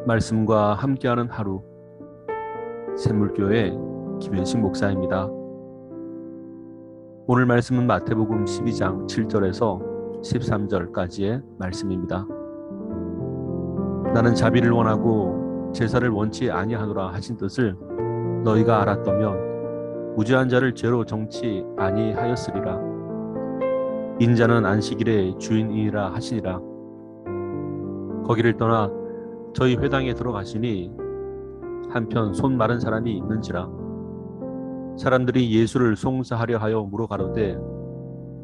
말씀과 함께하는 하루, 샘물교회 김현식 목사입니다. 오늘 말씀은 마태복음 12장 7절에서 13절까지의 말씀입니다. 나는 자비를 원하고 제사를 원치 아니하노라 하신 뜻을 너희가 알았다면 무죄한 자를 죄로 정치 아니하였으리라. 인자는 안식일의 주인이라 하시니라. 거기를 떠나 저희 회당에 들어가시니 한편 손 마른 사람이 있는지라. 사람들이 예수를 송사하려 하여 물어가로되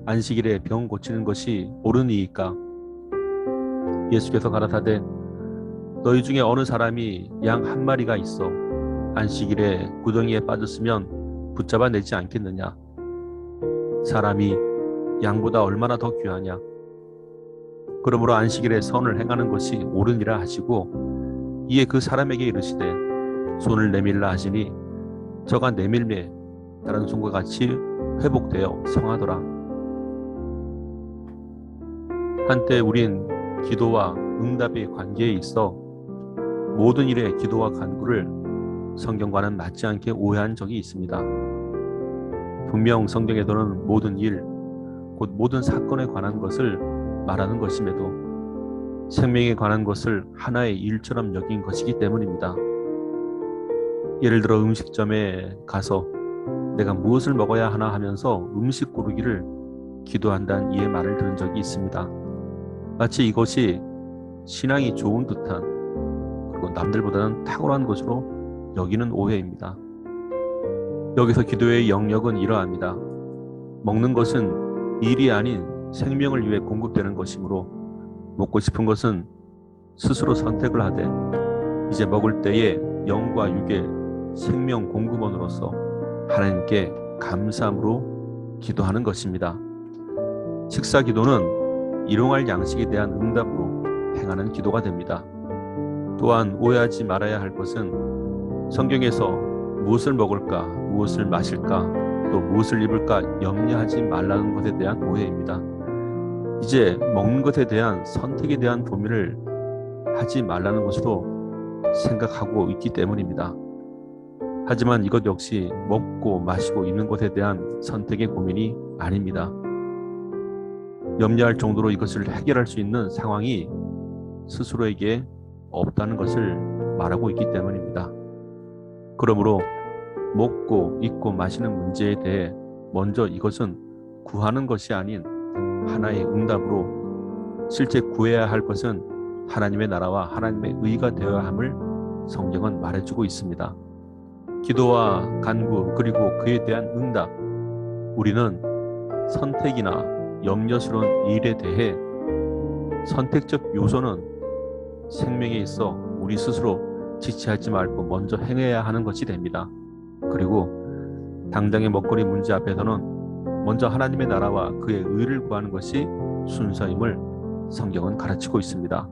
안식일에 병 고치는 것이 옳으니이까. 예수께서 가라사대 너희 중에 어느 사람이 양 한 마리가 있어 안식일에 구덩이에 빠졌으면 붙잡아 내지 않겠느냐. 사람이 양보다 얼마나 더 귀하냐. 그러므로 안식일에 선을 행하는 것이 옳으니라 하시고 이에 그 사람에게 이르시되 손을 내밀라 하시니 저가 내밀매 다른 손과 같이 회복되어 성하더라. 한때 우린 기도와 응답의 관계에 있어 모든 일에 기도와 간구를 성경과는 맞지 않게 오해한 적이 있습니다. 분명 성경에서는 모든 일, 곧 모든 사건에 관한 것을 말하는 것임에도 생명에 관한 것을 하나의 일처럼 여긴 것이기 때문입니다. 예를 들어 음식점에 가서 내가 무엇을 먹어야 하나 하면서 음식 고르기를 기도한다는 이의 말을 들은 적이 있습니다. 마치 이것이 신앙이 좋은 듯한, 그리고 남들보다는 탁월한 것으로 여기는 오해입니다. 여기서 기도의 영역은 이러합니다. 먹는 것은 일이 아닌 생명을 위해 공급되는 것이므로 먹고 싶은 것은 스스로 선택을 하되 이제 먹을 때에 영과 육의 생명 공급원으로서 하나님께 감사함으로 기도하는 것입니다. 식사 기도는 일용할 양식에 대한 응답으로 행하는 기도가 됩니다. 또한 오해하지 말아야 할 것은 성경에서 무엇을 먹을까, 무엇을 마실까, 또 무엇을 입을까 염려하지 말라는 것에 대한 오해입니다. 이제 먹는 것에 대한 선택에 대한 고민을 하지 말라는 것으로 생각하고 있기 때문입니다. 하지만 이것 역시 먹고 마시고 입는 것에 대한 선택의 고민이 아닙니다. 염려할 정도로 이것을 해결할 수 있는 상황이 스스로에게 없다는 것을 말하고 있기 때문입니다. 그러므로 먹고 입고 마시는 문제에 대해 먼저 이것은 구하는 것이 아닌 하나의 응답으로 실제 구해야 할 것은 하나님의 나라와 하나님의 의가 되어야 함을 성경은 말해주고 있습니다. 기도와 간구 그리고 그에 대한 응답, 우리는 선택이나 염려스러운 일에 대해 선택적 요소는 생명에 있어 우리 스스로 지체하지 말고 먼저 행해야 하는 것이 됩니다. 그리고 당장의 먹거리 문제 앞에서는 먼저 하나님의 나라와 그의 의를 구하는 것이 순서임을 성경은 가르치고 있습니다.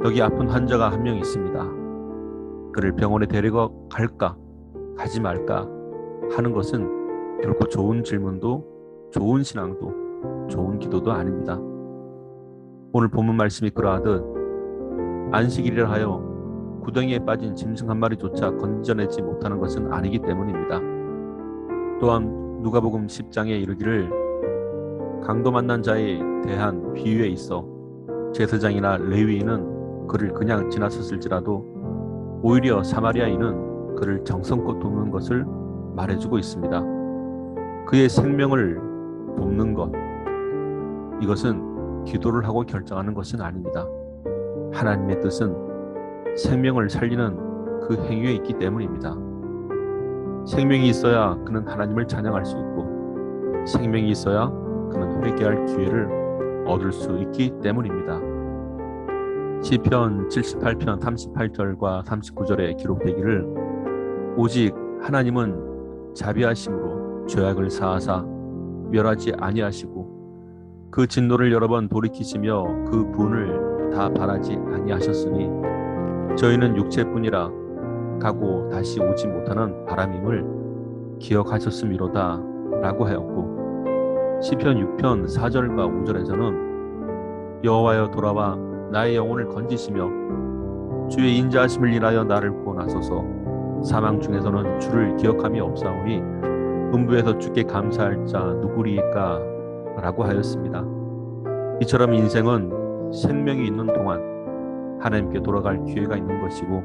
여기 아픈 환자가 한 명 있습니다. 그를 병원에 데리고 갈까, 가지 말까 하는 것은 결코 좋은 질문도, 좋은 신앙도, 좋은 기도도 아닙니다. 오늘 본문 말씀이 그러하듯 안식일이라 하여 구덩이에 빠진 짐승 한 마리조차 건져내지 못하는 것은 아니기 때문입니다. 또한 누가복음 10장에 이르기를 강도 만난 자에 대한 비유에 있어 제사장이나 레위인은 그를 그냥 지나쳤을지라도 오히려 사마리아인은 그를 정성껏 돕는 것을 말해주고 있습니다. 그의 생명을 돕는 것, 이것은 기도를 하고 결정하는 것은 아닙니다. 하나님의 뜻은 생명을 살리는 그 행위에 있기 때문입니다. 생명이 있어야 그는 하나님을 찬양할 수 있고 생명이 있어야 그는 회개할 기회를 얻을 수 있기 때문입니다. 시편 78편 38절과 39절에 기록되기를 오직 하나님은 자비하심으로 죄악을 사하사 멸하지 아니하시고 그 진노를 여러 번 돌이키시며 그 분을 다 바라지 아니하셨으니 저희는 육체뿐이라 가고 다시 오지 못하는 바람임을 기억하셨음이로다 라고 하였고, 시편 6편 4절과 5절에서는 여호와여 돌아와 나의 영혼을 건지시며 주의 인자하심을 인하여 나를 구원하소서. 사망 중에서는 주를 기억함이 없사오니 음부에서 주께 감사할 자 누구리이까? 라고 하였습니다. 이처럼 인생은 생명이 있는 동안 하나님께 돌아갈 기회가 있는 것이고,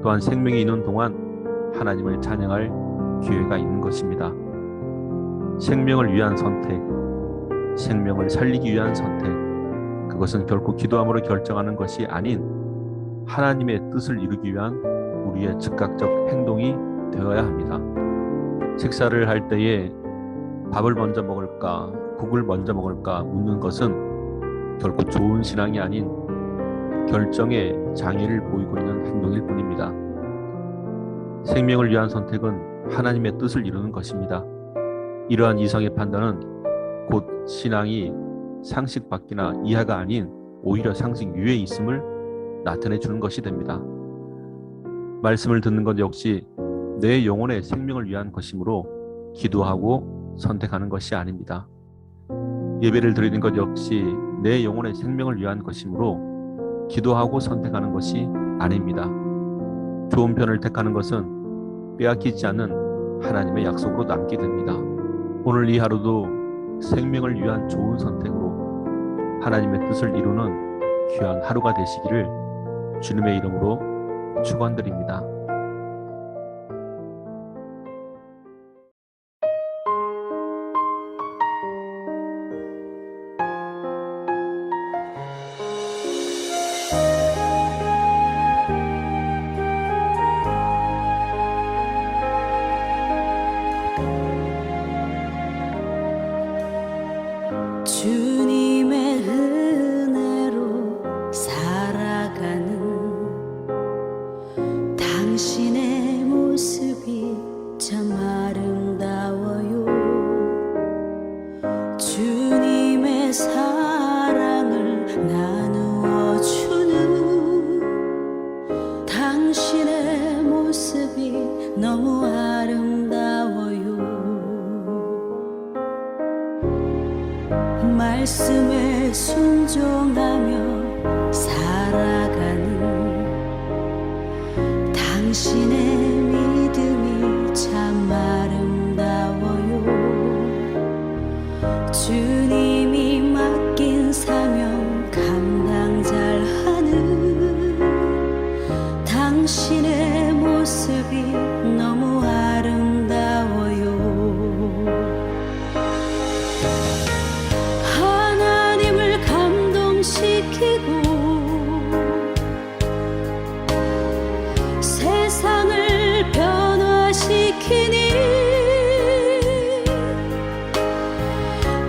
또한 생명이 있는 동안 하나님을 찬양할 기회가 있는 것입니다. 생명을 위한 선택, 생명을 살리기 위한 선택, 그것은 결코 기도함으로 결정하는 것이 아닌 하나님의 뜻을 이루기 위한 우리의 즉각적 행동이 되어야 합니다. 식사를 할 때에 밥을 먼저 먹을까, 국을 먼저 먹을까 묻는 것은 결코 좋은 신앙이 아닌 결정에 장애를 보이고 있는 행동일 뿐입니다. 생명을 위한 선택은 하나님의 뜻을 이루는 것입니다. 이러한 이성의 판단은 곧 신앙이 상식 밖이나 이하가 아닌 오히려 상식 위에 있음을 나타내 주는 것이 됩니다. 말씀을 듣는 것 역시 내 영혼의 생명을 위한 것이므로 기도하고 선택하는 것이 아닙니다. 예배를 드리는 것 역시 내 영혼의 생명을 위한 것이므로 기도하고 선택하는 것이 아닙니다. 좋은 편을 택하는 것은 빼앗기지 않는 하나님의 약속으로 남게 됩니다. 오늘 이 하루도 생명을 위한 좋은 선택으로 하나님의 뜻을 이루는 귀한 하루가 되시기를 주님의 이름으로 축원드립니다. 주님의 은혜로 살아가는 당신의 모습이 참 아름다워요. 주님의 사랑을 나누어 주는 당신의 모습이 너무 아름다워요. 말씀에 순종하며 살아가는 당신의 믿음이 참 아름다워요. 주님이 맡긴 사명 감당 잘하는 당신의 모습이 너무 아름다워요. 하나님을 감동시키고 세상을 변화시키니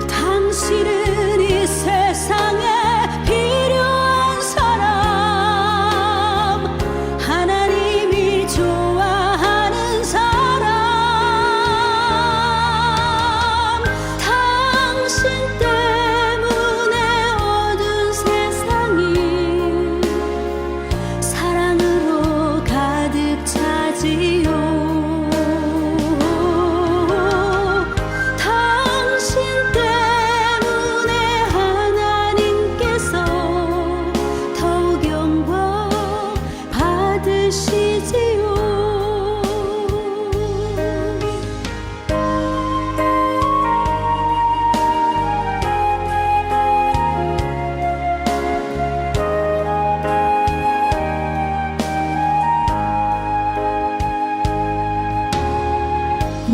당신은 이 세상에 필요한 사람, 하나님이 좋아하는 사람, 당신 때문에 어두운 세상이 사랑으로 가득 차지요. 당신 때문에 하나님께서 더욱 영광 받으시지요.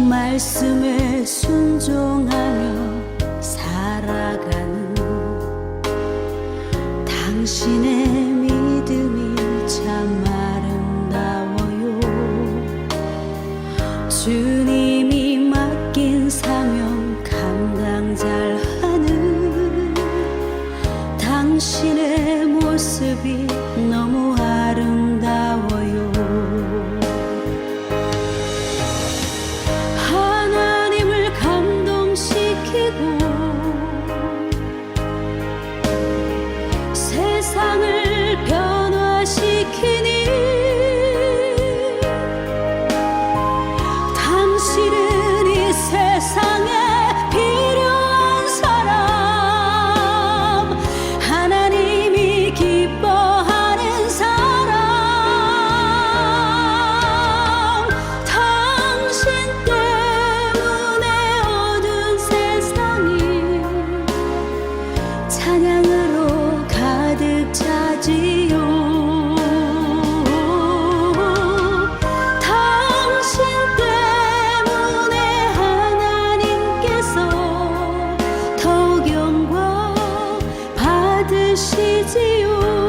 말씀에 순종하며 살아가는 당신의 믿음이 참 아름다워요. 주님이 맡긴 사명 감당 잘하는 당신의 모습이 너무 아름다워요. 하나님을 감동시키고 세상을 변화시키니 당신은 이 세상에 필요한 사람, 하나님이 기뻐하는 사람, 많으시지요